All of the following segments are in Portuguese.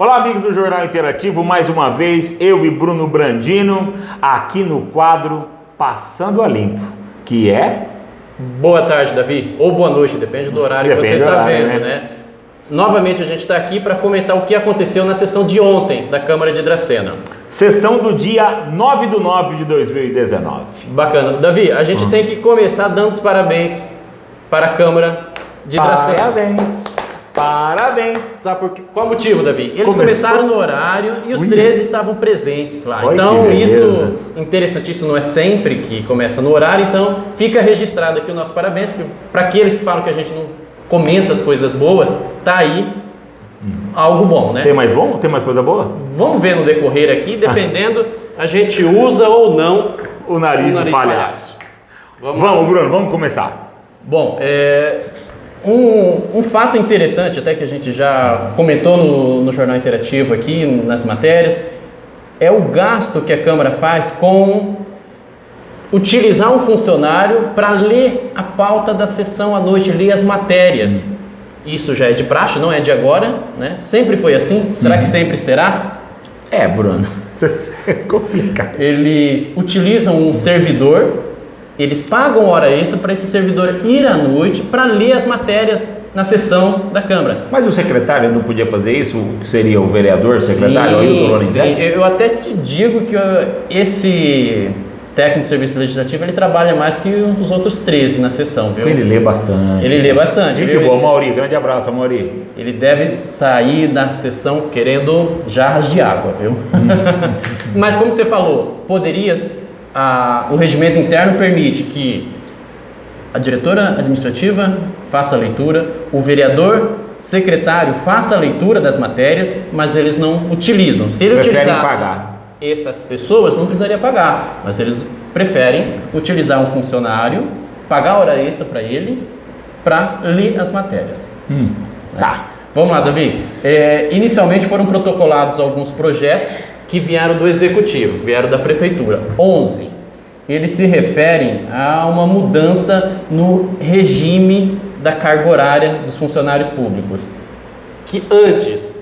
Olá, amigos do Jornal Interativo, mais uma vez, eu e Bruno Brandino, aqui no quadro Passando a Limpo, que é... Boa tarde, Davi, ou boa noite, depende do horário que você está vendo, né? Novamente a gente está aqui para comentar o que aconteceu na sessão de ontem da Câmara de Dracena. Sessão do dia 9/9 de 2019. Bacana. Davi, a gente tem que começar dando os parabéns para a Câmara de Dracena. Parabéns! Sabe por quê? Qual motivo, Davi? Eles começaram no horário e os 13 estavam presentes lá. Oi, então, isso interessante, isso não é sempre que começa no horário, então fica registrado aqui o nosso parabéns para aqueles que falam que a gente não comenta as coisas boas, tá aí algo bom, né? Tem mais bom? Tem mais coisa boa? Vamos ver no decorrer aqui, dependendo, a gente usa ou não o nariz do palhaço. Vamos, Bruno, vamos começar. Bom, um fato interessante, até que a gente já comentou no Jornal Interativo aqui, nas matérias, é o gasto que a Câmara faz com utilizar um funcionário para ler a pauta da sessão à noite, ler as matérias. Isso já é de praxe, não é de agora, né? Sempre foi assim? Será que sempre será? Bruno, é complicado. Eles utilizam um servidor, eles pagam hora extra para esse servidor ir à noite para ler as matérias na sessão da Câmara. Mas o secretário não podia fazer isso? Que seria o vereador, secretário, Ailton Lorenzetti? Sim, eu até te digo que esse técnico de serviço legislativo, ele trabalha mais que os outros 13 na sessão, viu? Ele lê bastante. Ele lê bastante. Gente boa, Mauri, grande abraço, Mauri. Ele deve sair da sessão querendo jarras de água, viu? Mas como você falou, o regimento interno permite que a diretora administrativa faça a leitura, o vereador secretário faça a leitura das matérias, mas eles não utilizam. Se ele preferem pagar. Essas pessoas não precisaria pagar, mas eles preferem utilizar um funcionário, pagar hora extra para ele, para ler as matérias. Tá. Vamos lá, Davi. Inicialmente foram protocolados alguns projetos que vieram do Executivo, vieram da Prefeitura. 11. Eles se referem a uma mudança no regime da carga horária dos funcionários públicos, que antes,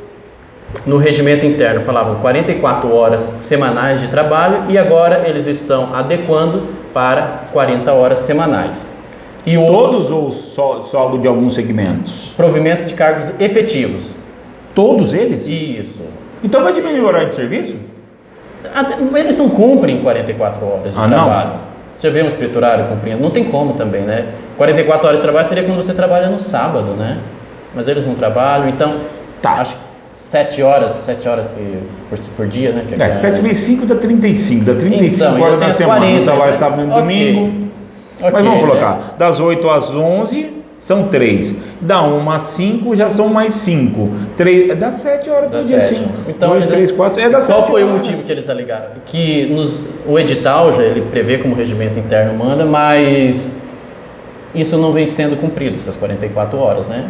no regimento interno, falavam 44 horas semanais de trabalho e agora eles estão adequando para 40 horas semanais. E todos ou só de alguns segmentos? Provimento de cargos efetivos. Todos eles? Isso. Então vai diminuir o horário de serviço? Eles não cumprem 44 horas de trabalho. Não? Você vê um escriturário cumprindo? Não tem como também, né? 44 horas de trabalho seria quando você trabalha no sábado, né? Mas eles não trabalham, então... Tá. Acho que 7 horas por dia, né? 7 vezes 5 dá 35. Dá 35 horas na semana. 40, trabalho sábado e domingo. Mas vamos colocar, das 8 às 11 são 3. Da 1 às 5 já são mais 5. 3, dá 7 horas por dia. 5. Então, 2, 3, 4, dá 7 Qual foi horas. o motivo que eles alegaram? Que o edital já ele prevê como o regimento interno manda, mas isso não vem sendo cumprido, essas 44 horas, né?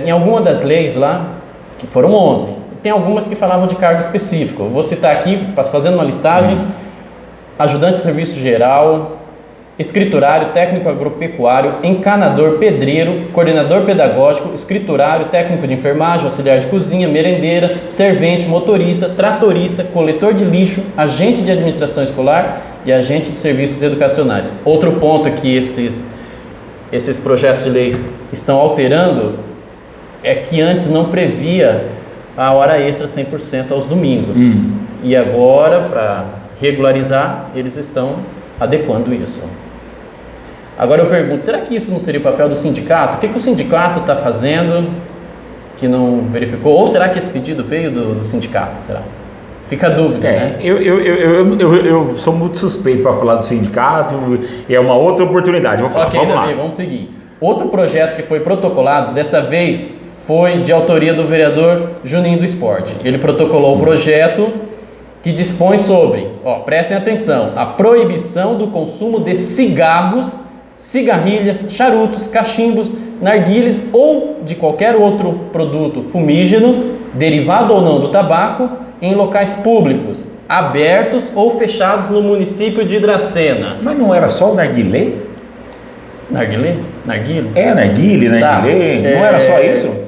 Em alguma das leis lá, que foram 11, tem algumas que falavam de cargo específico. Eu vou citar aqui, fazendo uma listagem: ajudante de serviço geral, escriturário, técnico agropecuário, encanador, pedreiro, coordenador pedagógico, escriturário, técnico de enfermagem, auxiliar de cozinha, merendeira, servente, motorista, tratorista, coletor de lixo, agente de administração escolar e agente de serviços educacionais. Outro ponto que esses projetos de lei estão alterando é que antes não previa a hora extra 100% aos domingos. E agora, para regularizar, eles estão adequando isso. Agora eu pergunto, será que isso não seria o papel do sindicato? O que o sindicato está fazendo que não verificou? Ou será que esse pedido veio do sindicato? Será? Fica a dúvida, né? Eu sou muito suspeito para falar do sindicato, é uma outra oportunidade. Vamos lá. Vamos seguir. Outro projeto que foi protocolado, dessa vez foi de autoria do vereador Juninho do Esporte. Ele protocolou o projeto que dispõe sobre, prestem atenção, a proibição do consumo de cigarros, cigarrilhas, charutos, cachimbos, narguilés ou de qualquer outro produto fumígeno, derivado ou não do tabaco, em locais públicos, abertos ou fechados no município de Dracena. Mas não era só o narguilé? Narguilé? Narguilé? Narguilé, narguilé. Não era só isso?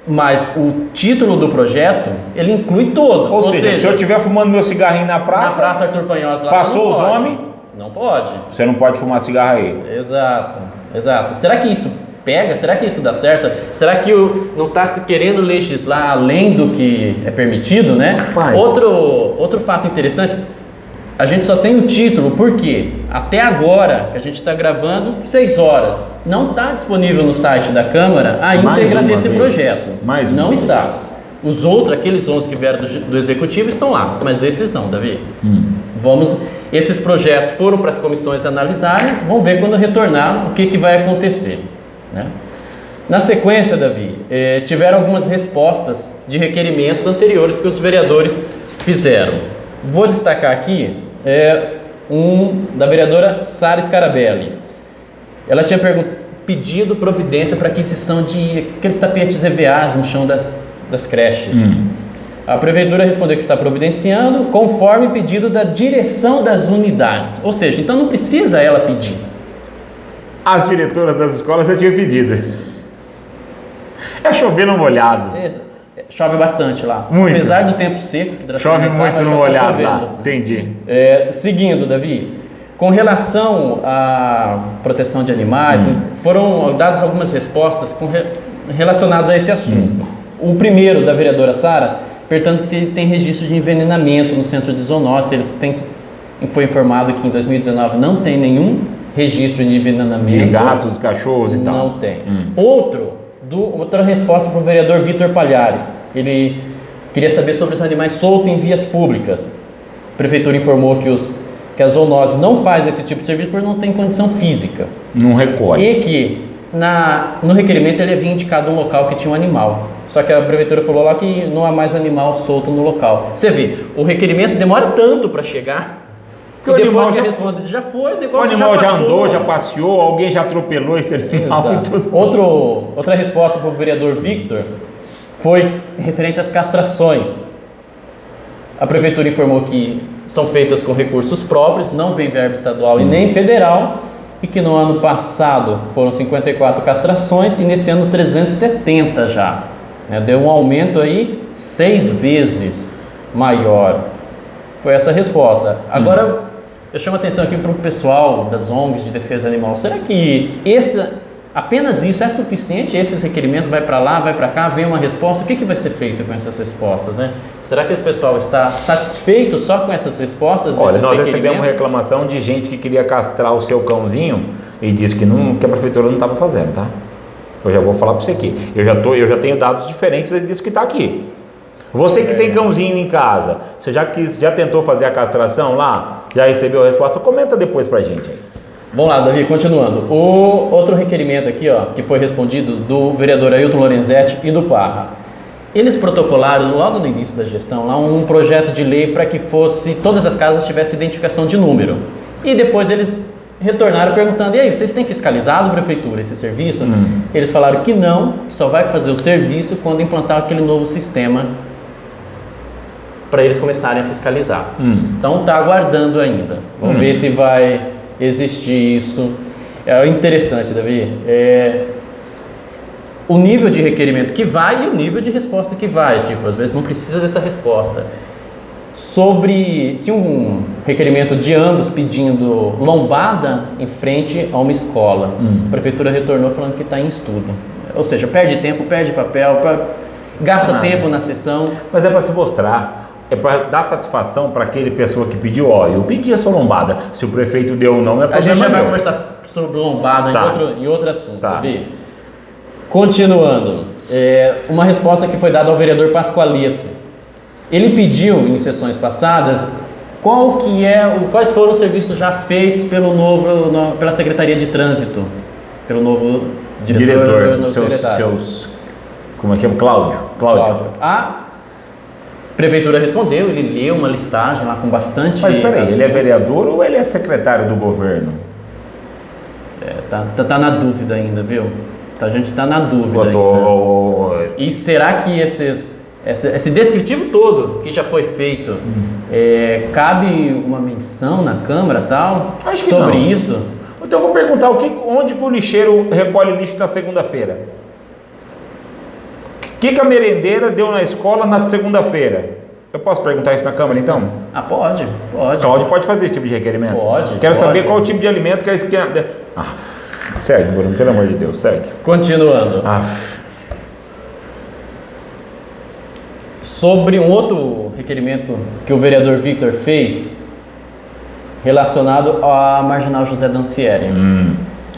Mas o título do projeto, ele inclui todos. Ou seja, se eu estiver fumando meu cigarrinho na praça Arthur Panhoz, lá, passou os homens, não pode. Você não pode fumar cigarro aí. Exato. Será que isso pega? Será que isso dá certo? Será que não está se querendo legislar além do que é permitido, né? Rapaz. Outro fato interessante, a gente só tem o título porque até agora, que a gente está gravando, 6 horas, não está disponível no site da Câmara a íntegra desse projeto. Não está. Os outros, aqueles 11 que vieram do Executivo estão lá, mas esses não, Davi. Esses projetos foram para as comissões analisarem, vamos ver quando retornar o que vai acontecer, né? Na sequência, Davi, tiveram algumas respostas de requerimentos anteriores que os vereadores fizeram. Vou destacar aqui da vereadora Sara Scarabelli. Ela tinha pedido providência para aquisição de aqueles tapetes EVAs no chão das creches. A prefeitura respondeu que está providenciando conforme pedido da direção das unidades. Ou seja, então não precisa ela pedir. As diretoras das escolas já tinham pedido. É chover no molhado. Chove bastante lá. Muito. Apesar do tempo seco. Que chove muito no molhado lá. Entendi. Seguindo, Davi, com relação à proteção de animais, foram dadas algumas respostas relacionadas a esse assunto. O primeiro, da vereadora Sara, perguntando se tem registro de envenenamento no centro de zoonose. Foi informado que em 2019 não tem nenhum registro de envenenamento. De gatos, cachorros e tal. Não tem. Outra resposta para o vereador Vitor Palhares. Ele queria saber sobre os animais soltos em vias públicas. A prefeitura informou que a zoonose não faz esse tipo de serviço porque não tem condição física. Não recolhe. E que no requerimento ele havia indicado um local que tinha um animal. Só que a prefeitura falou lá que não há mais animal solto no local. Você vê, o requerimento demora tanto para chegar. Que o animal já responde, já foi, o animal já andou, já passeou, alguém já atropelou esse animal. Outra resposta para o vereador Victor foi referente às castrações. A prefeitura informou que são feitas com recursos próprios, não vem verba estadual e nem federal, e que no ano passado foram 54 castrações e nesse ano 370 já. Deu um aumento aí 6 vezes maior. Foi essa a resposta. Agora, eu chamo a atenção aqui para o pessoal das ONGs de defesa animal. Será que apenas isso é suficiente? Esses requerimentos vai para lá, vai para cá, vem uma resposta? O que vai ser feito com essas respostas, né? Será que esse pessoal está satisfeito só com essas respostas? Olha, nós recebemos reclamação de gente que queria castrar o seu cãozinho e disse que a prefeitura não estava fazendo, tá? Eu já vou falar para você aqui. Eu já tenho dados diferentes disso que está aqui. Você que tem cãozinho em casa, você já tentou fazer a castração lá? Já recebeu a resposta? Comenta depois pra gente aí. Vamos lá, Davi, continuando. O outro requerimento aqui, que foi respondido do vereador Ailton Lorenzetti e do Parra. Eles protocolaram logo no início da gestão lá um projeto de lei para que todas as casas tivessem identificação de número. E depois eles retornaram perguntando: e aí, vocês têm fiscalizado, prefeitura, esse serviço? Eles falaram que não, só vai fazer o serviço quando implantar aquele novo sistema para eles começarem a fiscalizar. Então está aguardando ainda. Vamos ver se vai existir isso. É interessante, Davi. O nível de requerimento que vai e o nível de resposta que vai. Tipo, às vezes não precisa dessa resposta. Tinha um requerimento de ambos pedindo lombada em frente a uma escola. A prefeitura retornou falando que está em estudo. Ou seja, perde tempo, perde papel, gasta tempo na sessão. Mas é para se mostrar. É para dar satisfação para aquele pessoa que pediu, eu pedi a sua lombada. Se o prefeito deu ou não, é problema. A gente já vai conversar sobre lombada em outro assunto, Davi. Continuando, uma resposta que foi dada ao vereador Pascoaleto. Ele pediu, em sessões passadas, quais foram os serviços já feitos pela Secretaria de Trânsito, pelo novo diretor como é que é? Cláudio. A prefeitura respondeu, ele leu uma listagem lá com bastante... Mas peraí, ele é vereador ou ele é secretário do governo? Tá na dúvida ainda, viu? A gente tá na dúvida ainda. E será que esse descritivo todo que já foi feito, cabe uma menção na Câmara tal? Acho que sobre não. Isso? Então eu vou perguntar, onde que o lixeiro recolhe lixo na segunda-feira? que a merendeira deu na escola na segunda-feira? Eu posso perguntar isso na Câmara, então? Pode. Cláudio pode fazer esse tipo de requerimento? Quero saber qual o tipo de alimento que a esquerda... segue, Bruno, pelo amor de Deus, segue. Continuando. Sobre um outro requerimento que o vereador Victor fez, relacionado à Marginal José Dancieri.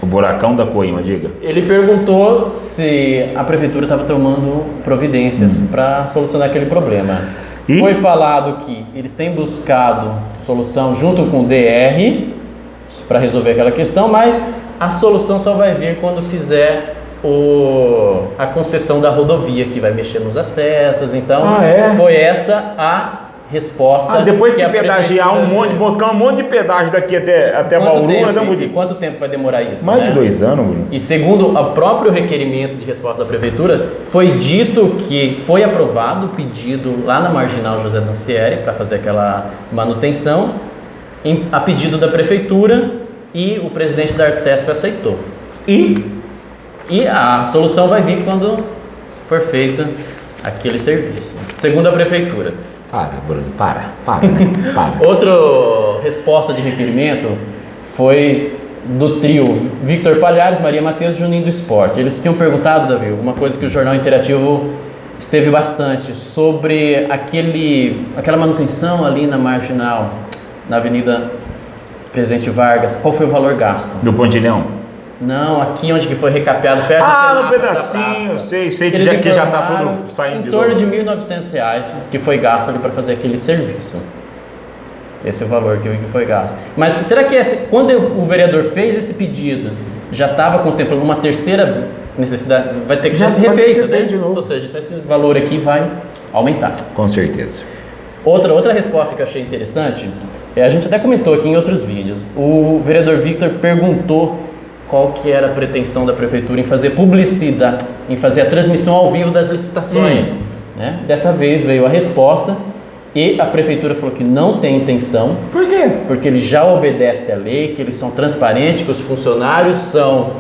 O buracão da Coima, diga. Ele perguntou se a prefeitura estava tomando providências para solucionar aquele problema. Foi falado que eles têm buscado solução junto com o DR para resolver aquela questão, mas a solução só vai vir quando fizer a concessão da rodovia, que vai mexer nos acessos. Então, foi essa a resposta. Depois que pedagiar botar um monte de pedágio daqui até Bauru. E quanto tempo vai demorar isso? Mais de 2 anos, Bruno. E segundo o próprio requerimento de resposta da prefeitura, foi dito que foi aprovado o pedido lá na Marginal José Dancieri para fazer aquela manutenção, a pedido da prefeitura, e o presidente da Artesp aceitou. E a solução vai vir quando for feita aquele serviço, segundo a prefeitura. Bruno, né? Outra resposta de requerimento foi do trio Victor Palhares, Maria Matheus e Juninho do Esporte. Eles tinham perguntado, Davi, uma coisa que o Jornal Interativo esteve bastante, sobre aquela manutenção ali na Marginal, na Avenida Presidente Vargas. Qual foi o valor gasto? Do Pontilhão? Não, aqui onde que foi recapeado, perto no pedacinho, sei que já está tudo saindo de novo. Em torno de R$1.900 que foi gasto ali para fazer aquele serviço. Esse é o valor que foi gasto. Mas será que quando o vereador fez esse pedido, já estava contemplando uma terceira necessidade? Vai ter que ser refeito, né? De novo. Ou seja, então esse valor aqui vai aumentar. Com certeza. Outra resposta que eu achei interessante, a gente até comentou aqui em outros vídeos, o vereador Victor perguntou qual que era a pretensão da prefeitura em fazer publicidade, em fazer a transmissão ao vivo das licitações. Né? Dessa vez veio a resposta e a prefeitura falou que não tem intenção. Por quê? Porque ele já obedece à lei, que eles são transparentes, que os funcionários são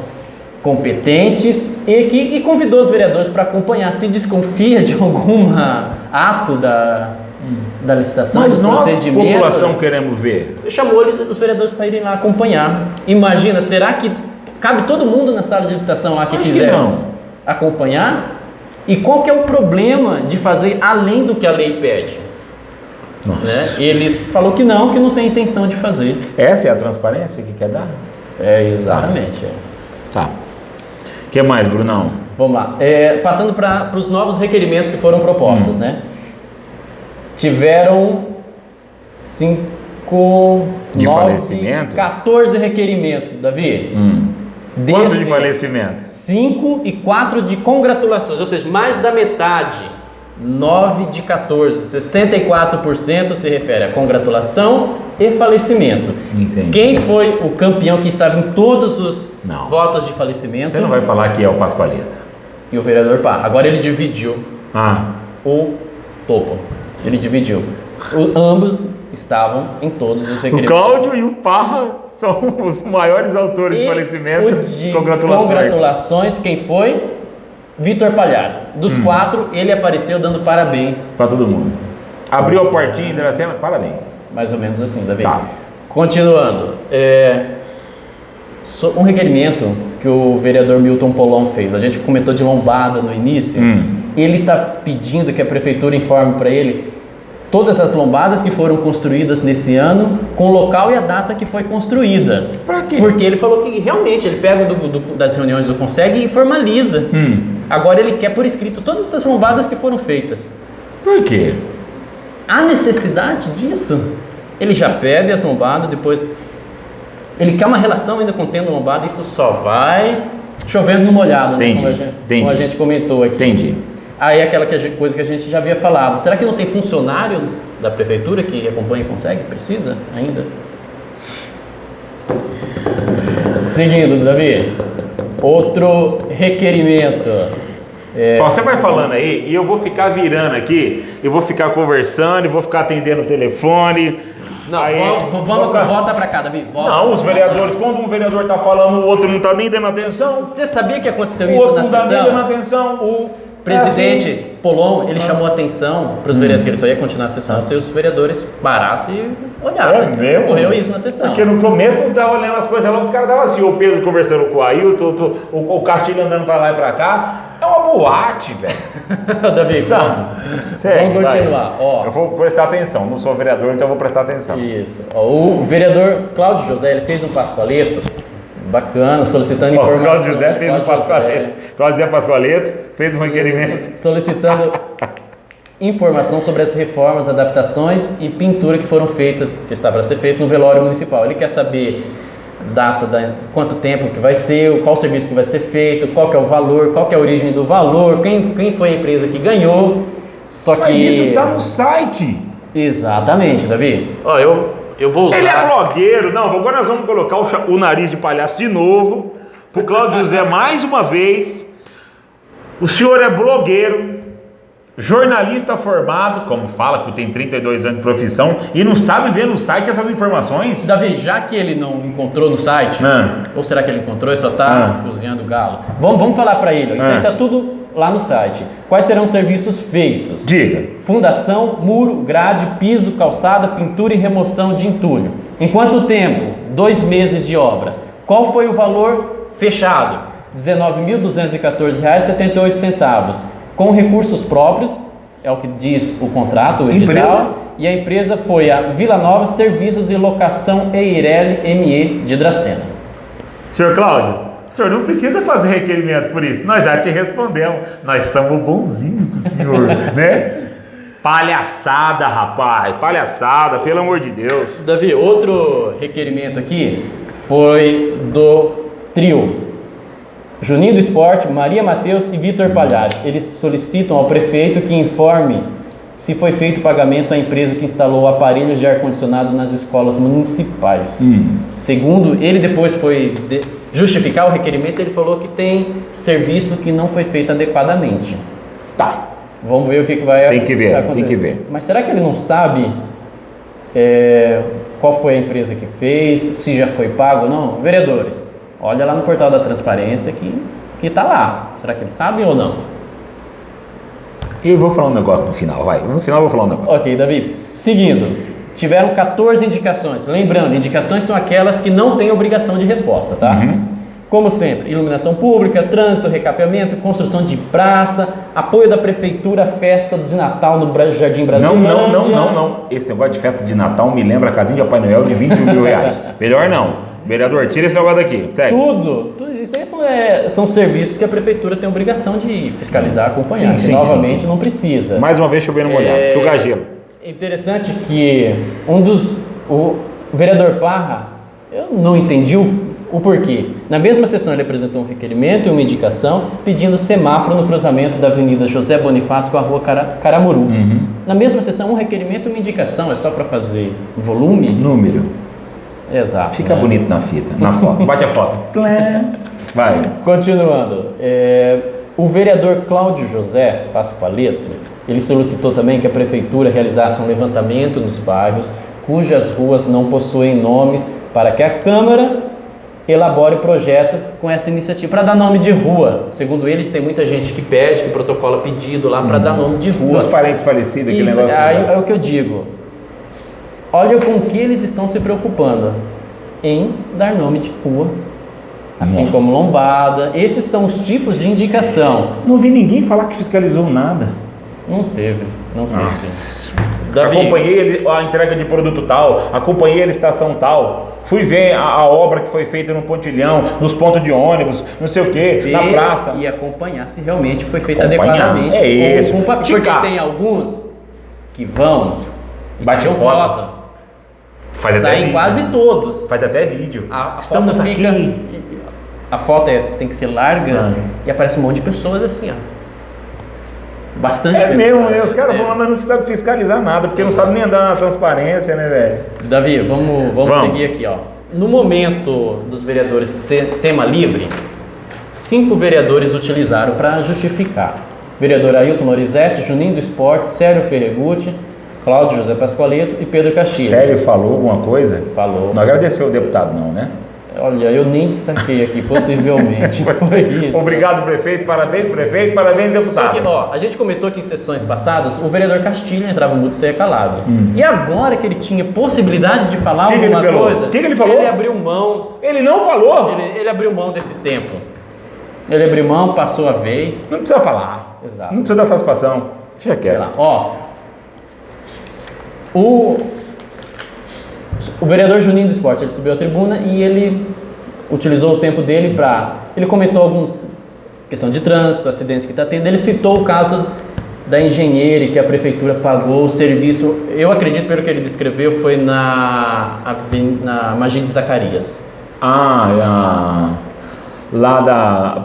competentes e convidou os vereadores para acompanhar. Se desconfia de algum ato da licitação, mas nós, população, queremos ver. Chamou os vereadores para irem lá acompanhar. Imagina, será que cabe todo mundo na sala de licitação lá que quiser acompanhar? E qual que é o problema de fazer além do que a lei pede? Né? Ele falou que não tem intenção de fazer. Essa é a transparência que quer dar? Exatamente. Tá. O que mais, Brunão? Vamos lá. Passando para os novos requerimentos que foram propostos, né? Tiveram 14 requerimentos, Davi. Quantos de falecimento? 5 e 4 de congratulações, ou seja, mais da metade. 9 de 14, 64% se refere a congratulação e falecimento. Entendi. Quem foi o campeão que estava em todos os votos de falecimento? Você não vai falar que é o Pascoaleta. E o vereador Parra. Agora ele dividiu o topo. Ele dividiu. Ambos estavam em todos os requerimentos. O Cláudio e o Parra são os maiores autores de falecimento. Congratulações, quem foi? Victor Palhares. Dos 4, ele apareceu dando parabéns para todo mundo. Abriu a portinha e deu cena, parabéns. Mais ou menos assim, Davi. Continuando. Um requerimento que o vereador Milton Polon fez. A gente comentou de lombada no início. Ele está pedindo que a prefeitura informe para ele todas as lombadas que foram construídas nesse ano, com o local e a data que foi construída. Para quê? Porque ele falou que realmente ele pega das reuniões do Conseg e formaliza. Agora ele quer por escrito todas as lombadas que foram feitas. Por quê? Há necessidade disso? Ele já pede as lombadas, depois ele quer uma relação ainda com tendo lombada, isso só vai chovendo no molhado, né? Como a gente comentou aqui. Entendi. Aí é aquela coisa que a gente já havia falado. Será que não tem funcionário da prefeitura que acompanha e consegue? Precisa ainda? Seguindo, Davi. Outro requerimento. Você vai falando aí e eu vou ficar virando aqui, eu vou ficar conversando, e vou ficar atendendo o telefone. Não, volta pra cá, Davi. Os vereadores, quando um vereador está falando, o outro não está nem dando atenção. Você sabia que aconteceu isso na sessão? O outro não está nem dando atenção. presidente Polon, ele chamou a atenção para os vereadores, que ele só ia continuar a sessão se os vereadores parassem e olhassem. Ocorreu isso na sessão. Porque no começo eu estava olhando as coisas lá, os caras estavam assim, o Pedro conversando com o Ailton, o Castilho andando para lá e para cá. É uma boate, velho. Davi, vamos continuar. Ó, eu vou prestar atenção, não sou vereador, então eu vou prestar atenção. Isso. Ó, o vereador Cláudio José, ele fez um Pascoaleto bacana, solicitando informações. O Cláudio José fez um Pascoaleto. Cláudio José Pascoaleto fez um requerimento. Solicitando informação sobre as reformas, adaptações e pintura que foram feitas, que está para ser feito no velório municipal. Ele quer saber data, quanto tempo que vai ser, qual serviço que vai ser feito, qual que é o valor, qual que é a origem do valor, quem foi a empresa que ganhou. Mas isso está no site. Exatamente, Davi. Ó, eu vou usar... Ele é blogueiro. Não, agora nós vamos colocar o nariz de palhaço de novo pro Cláudio José mais uma vez. O senhor é blogueiro, jornalista formado, como fala, que tem 32 anos de profissão e não sabe ver no site essas informações? Davi, já que ele não encontrou no site, ou será que ele encontrou e só está cozinhando galo? Vamos falar para ele, isso aí está tudo lá no site. Quais serão os serviços feitos? Diga. Fundação, muro, grade, piso, calçada, pintura e remoção de entulho. Em quanto tempo? 2 meses de obra. Qual foi o valor fechado? R$ 19.214,78. Com recursos próprios, é o que diz o contrato, o edital. E a empresa foi a Vila Nova Serviços e Locação Eireli ME de Dracena. Senhor Cláudio, o senhor não precisa fazer requerimento por isso. Nós já te respondemos. Nós estamos bonzinhos com o senhor, né? Palhaçada, rapaz. Palhaçada, pelo amor de Deus. Davi, outro requerimento aqui foi do trio Juninho do Esporte, Maria Mateus e Vitor Palhares. Eles solicitam ao prefeito que informe se foi feito pagamento à empresa que instalou aparelhos de ar-condicionado nas escolas municipais. Segundo, ele depois foi justificar o requerimento, ele falou que tem serviço que não foi feito adequadamente. Tá. Vamos ver o que vai acontecer. Tem que ver. Mas será que ele não sabe qual foi a empresa que fez, se já foi pago ou não? Vereadores, olha lá no portal da transparência que tá lá. Será que ele sabe ou não? Eu vou falar um negócio no final, vai. No final eu vou falar um negócio. Ok, Davi. Seguindo, tiveram 14 indicações. Lembrando, indicações são aquelas que não têm obrigação de resposta, tá? Como sempre, iluminação pública, trânsito, recapeamento, construção de praça, apoio da prefeitura à festa de Natal no Jardim Brasil. Não. Esse negócio de festa de Natal me lembra a casinha de Papai Noel de 21 mil reais. Melhor não. Vereador, tira esse negócio daqui. Segue. Tudo isso aí são serviços que a prefeitura tem obrigação de fiscalizar, acompanhar. Sim. Não precisa. Mais uma vez chovendo molhado, enxugar gelo. É interessante que o vereador Parra, eu não entendi o porquê. Na mesma sessão ele apresentou um requerimento e uma indicação pedindo semáforo no cruzamento da Avenida José Bonifácio com a Rua Caramuru. Na mesma sessão um requerimento e uma indicação, é só para fazer volume? Número. Exato. Fica bonito na fita, na foto. Bate a foto. Vai. Continuando. O vereador Cláudio José Pascoaleto, ele solicitou também que a prefeitura realizasse um levantamento nos bairros cujas ruas não possuem nomes para que a Câmara elabore o projeto com essa iniciativa, para dar nome de rua. Segundo ele, tem muita gente que pede, que protocola pedido lá para dar nome de rua. Dos parentes falecidos, aquele negócio. É o que eu digo. Olha com o que eles estão se preocupando em dar nome de rua, assim como lombada. Esses são os tipos de indicação. Não vi ninguém falar que fiscalizou nada. Não teve. Davi, acompanhei a entrega de produto tal, acompanhei a licitação tal, fui ver a obra que foi feita no pontilhão, nos pontos de ônibus, não sei o que, na praça. E acompanhar se realmente foi feito adequadamente. É isso. Porque tem alguns que vão e tiram foto. Saem quase todos. Faz até vídeo. Estamos aqui. A foto tem que ser larga e aparece um monte de pessoas assim, ó. Bastante pessoas. Mesmo, os caras vão lá, mas não precisa fiscalizar nada, porque não sabem nem andar na transparência, né, velho? Davi, vamos seguir aqui, ó. No momento dos vereadores tema livre, 5 vereadores utilizaram para justificar. Vereador Ailton Lorizete, Juninho do Esporte, Célio Ferregutti, Cláudio José Pascoaleto e Pedro Castilho. Célio falou alguma coisa? Falou. Não agradeceu o deputado não, né? Olha, eu nem destaquei aqui, possivelmente. Foi isso. Obrigado, prefeito, parabéns, deputado. Só que, a gente comentou que em sessões passadas o vereador Castilho entrava mudo e saía calado. E agora que ele tinha possibilidade de falar alguma coisa, o que ele falou? Ele abriu mão. Ele não falou? Ele abriu mão desse tempo. Ele abriu mão, passou a vez. Não precisa falar. Exato. Não precisa dar satisfação. Deixa quieto. O vereador Juninho do Esporte, ele subiu à tribuna e ele utilizou o tempo dele para... Ele comentou alguns... questão de trânsito, acidentes que está tendo. Ele citou o caso da engenheira que a prefeitura pagou o serviço... Eu acredito, pelo que ele descreveu, foi na Magide Zacarias. Lá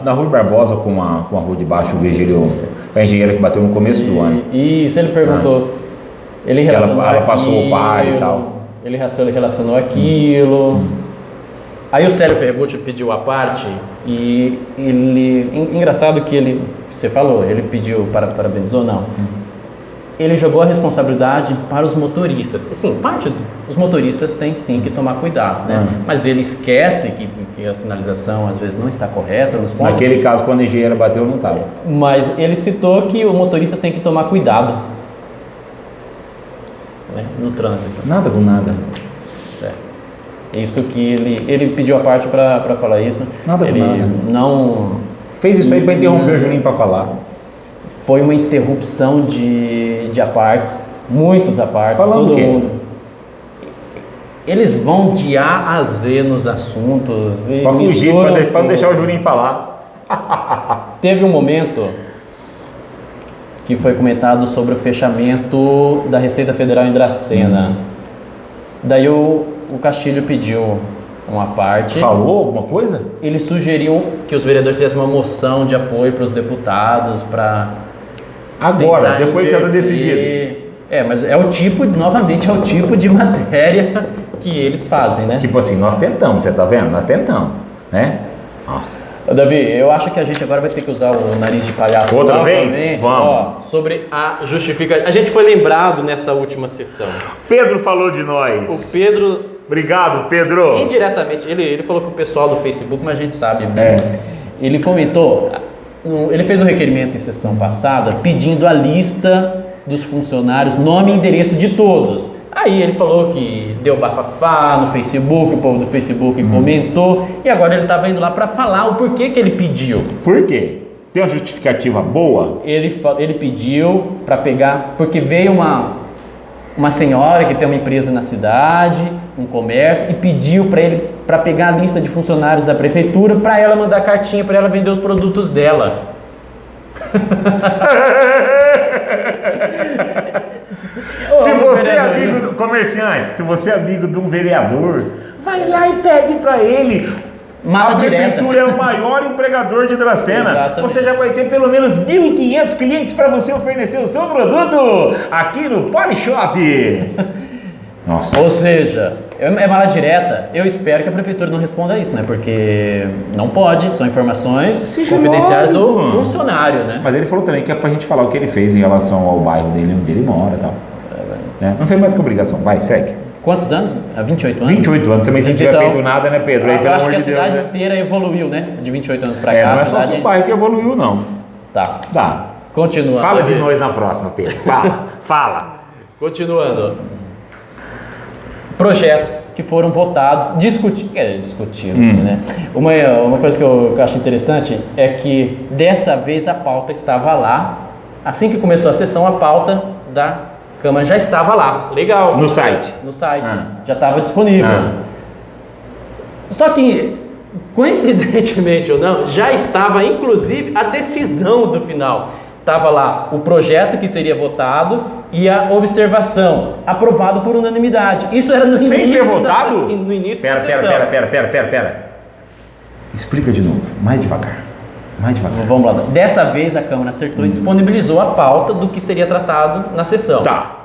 da Rui Barbosa com a rua de baixo, o vigílio, a engenheira que bateu no começo do ano. Isso, ele perguntou... Ele relacionou ela passou o pai e tal. Ele relacionou aquilo. Aí o Célio Fergucci pediu a parte e ele... Engraçado que você falou, ele pediu parabenizou ou não. Ele jogou a responsabilidade para os motoristas. Sim, os motoristas têm sim que tomar cuidado, né? Mas ele esquece que a sinalização às vezes não está correta nos pontos. Naquele caso, quando a engenheira bateu, não estava. Mas ele citou que o motorista tem que tomar cuidado, né, no trânsito. Nada do nada. Isso que ele pediu a parte para falar isso. Nada do nada. Não fez isso aí para interromper o Juninho para falar. Foi uma interrupção de apartes, muitos apartes, falando todo mundo. Eles vão de A a Z nos assuntos. Para fugir, para não deixar o Juninho falar. Teve um momento que foi comentado sobre o fechamento da Receita Federal em Dracena. Daí o Castilho pediu uma parte. Falou alguma coisa? Eles sugeriam que os vereadores fizessem uma moção de apoio para os deputados para... Agora, depois que já está decidido. Mas novamente é o tipo de matéria que eles fazem, né? Tipo assim, nós tentamos, você tá vendo? Nós tentamos, né? Nossa. Davi, eu acho que a gente agora vai ter que usar o nariz de palhaço. Outra vez? Vamos. Sobre a justificativa. A gente foi lembrado nessa última sessão. Pedro falou de nós. O Pedro... Obrigado, Pedro. Indiretamente, ele falou com o pessoal do Facebook, mas a gente sabe. Né? Ele comentou... Ele fez um requerimento em sessão passada pedindo a lista dos funcionários, nome e endereço de todos. Aí ele falou que deu bafafá no Facebook, o povo do Facebook comentou, e agora ele estava indo lá para falar o porquê que ele pediu. Por quê? Tem uma justificativa boa? Ele pediu para pegar, porque veio uma senhora que tem uma empresa na cidade, um comércio, e pediu para ele para pegar a lista de funcionários da prefeitura para ela mandar cartinha para ela vender os produtos dela. Se você é amigo do comerciante, se você é amigo de um vereador, vai lá e pede para ele. A prefeitura é o maior empregador de Dracena. Exatamente. Você já vai ter pelo menos 1.500 clientes para você oferecer o seu produto aqui no Polishop. Nossa. Ou seja, é mala direta. Eu espero que a prefeitura não responda a isso, né? Porque não pode, são informações confidenciais do funcionário, né? Mas ele falou também que é pra gente falar o que ele fez em relação ao bairro dele, onde ele mora e tal. Né? Não fez mais que obrigação. Vai, segue. Quantos anos? Há 28 anos? 28 anos. Também se não tiver feito nada, né, Pedro? Aí, pelo amor de Deus. Eu acho que a cidade inteira evoluiu, né? De 28 anos pra cá. Não é só o seu bairro que evoluiu, não. Tá. Continuando. Fala de nós na próxima, Pedro. Fala. Continuando. Projetos que foram votados, discutidos, né? Uma coisa que eu acho interessante é que dessa vez a pauta estava lá. Assim que começou a sessão, a pauta da Câmara já estava lá. Legal. No site. Já estava disponível. Só que, coincidentemente ou não, já estava inclusive a decisão do final. Estava lá o projeto que seria votado e a observação, aprovado por unanimidade. Isso era no início. Sem ser votado? No início da sessão. Pera. Explica de novo, mais devagar. Vamos lá. Dessa vez a Câmara acertou e disponibilizou a pauta do que seria tratado na sessão. Tá.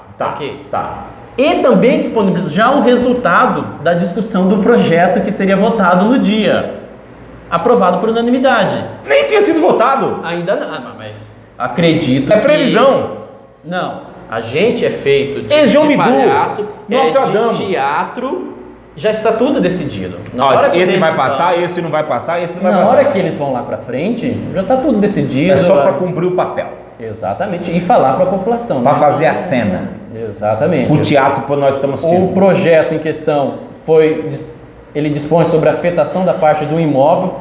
E também disponibilizou já o resultado da discussão do projeto que seria votado no dia. Aprovado por unanimidade. Nem tinha sido votado. Ainda não, mas acredito É previsão. Não, a gente é feito de palhaço, de teatro já está tudo decidido. Esse vai passar, esse não vai passar, esse não vai passar. Na hora que eles vão lá para frente, já está tudo decidido. É só para cumprir o papel. Exatamente, e falar para a população. Para fazer a cena. Exatamente. O teatro que nós estamos assistindo. O projeto em questão ele dispõe sobre a afetação da parte do imóvel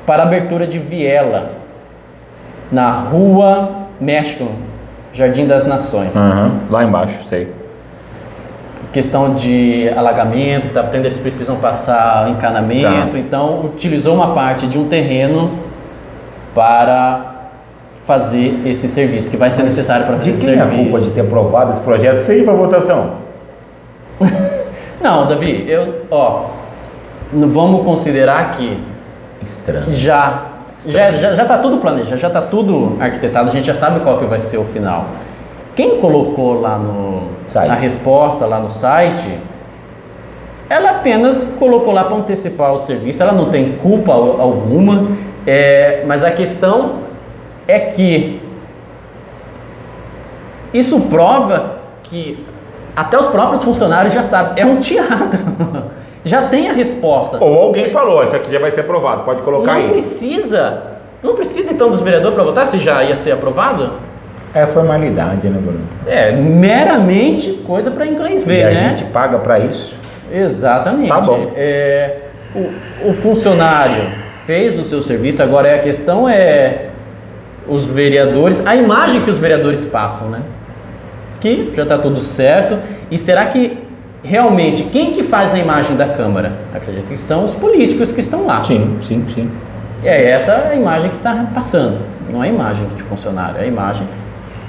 para abertura de viela na Rua México, Jardim das Nações. Lá embaixo, sei. Questão de alagamento que estava tendo, eles precisam passar encanamento, então utilizou uma parte de um terreno para fazer esse serviço, que vai ser necessário para fazer esse serviço. De quem é a culpa de ter aprovado esse projeto sem ir para votação? Não, Davi, vamos considerar que estranho. Já está tudo planejado, já está tudo arquitetado, a gente já sabe qual que vai ser o final. Quem colocou lá na resposta, lá no site, ela apenas colocou lá para antecipar o serviço, ela não tem culpa alguma, mas a questão é que isso prova que até os próprios funcionários já sabem, é um teatro, já tem a resposta. Ou alguém falou, isso aqui já vai ser aprovado, pode colocar aí. Não precisa então dos vereadores para votar se já ia ser aprovado? É formalidade, né, Bruno? Meramente coisa para inglês ver, e né? a gente paga para isso? Exatamente. Tá bom. O funcionário fez o seu serviço, agora a questão é os vereadores, a imagem que os vereadores passam, né? Que já está tudo certo. E será que realmente quem que faz a imagem da Câmara? Acredito que são os políticos que estão lá. Sim. Essa é a imagem que está passando, não é a imagem de funcionário, é a imagem.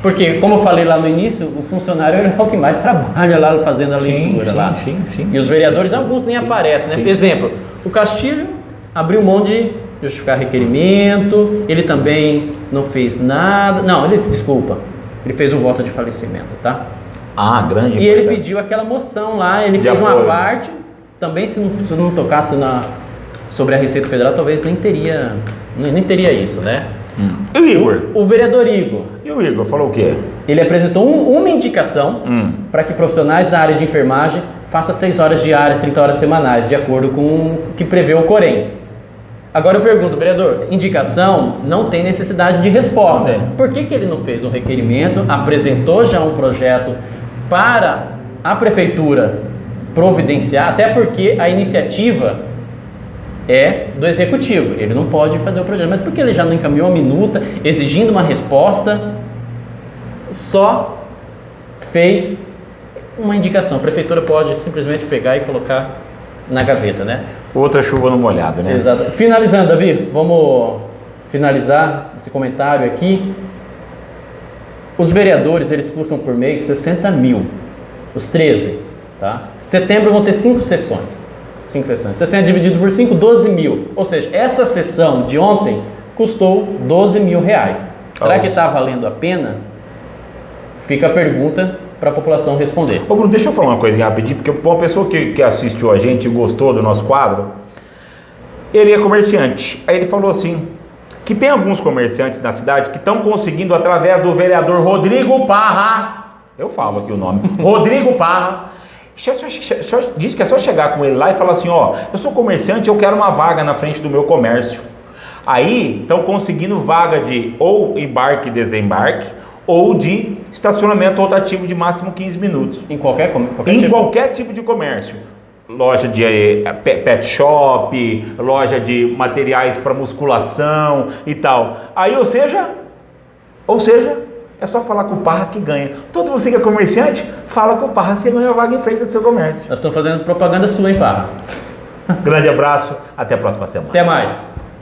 Porque, como eu falei lá no início, o funcionário é o que mais trabalha lá fazendo a leitura lá. Sim. E os vereadores, alguns nem aparecem, né? Exemplo, o Castilho abriu mão de justificar requerimento, ele também não fez nada. Não, ele fez um voto de falecimento, tá? Grande. E ele pediu aquela moção lá, ele fez uma parte, também se não tocasse sobre a Receita Federal, talvez nem teria isso, né? E o Igor? O vereador Igor. E o Igor falou o quê? Ele apresentou uma indicação para que profissionais da área de enfermagem façam 6 horas diárias, 30 horas semanais, de acordo com o que prevê o Corém. Agora eu pergunto, vereador, indicação não tem necessidade de resposta. Por que ele não fez um requerimento, apresentou já um projeto para a prefeitura providenciar, até porque a iniciativa é do executivo, ele não pode fazer o projeto, mas por que ele já não encaminhou a minuta exigindo uma resposta, só fez uma indicação? A prefeitura pode simplesmente pegar e colocar na gaveta, né? Outra chuva no molhado, né? Exato. Finalizando, Davi, vamos finalizar esse comentário aqui. Os vereadores, eles custam por mês 60 mil, os 13, tá? Setembro vão ter 5 sessões. 60 dividido por 5, 12 mil. Ou seja, essa sessão de ontem custou 12 mil reais. Será que está valendo a pena? Fica a pergunta para a população responder. Ô Bruno, deixa eu falar uma coisinha rapidinho, porque uma pessoa que assistiu a gente e gostou do nosso quadro, ele é comerciante. Aí ele falou assim, que tem alguns comerciantes na cidade que estão conseguindo, através do vereador Rodrigo Parra, eu falo aqui o nome, Rodrigo Parra, diz que é só chegar com ele lá e falar assim, eu sou comerciante, eu quero uma vaga na frente do meu comércio. Aí estão conseguindo vaga de ou embarque e desembarque, ou de estacionamento rotativo de máximo 15 minutos. Em qualquer tipo de comércio. Loja de pet shop, loja de materiais para musculação e tal. Aí, ou seja, é só falar com o Parra que ganha. Todo você que é comerciante, fala com o Parra, você ganha a vaga em frente do seu comércio. Nós estamos fazendo propaganda sua, hein, Parra? Grande abraço, até a próxima semana. Até mais.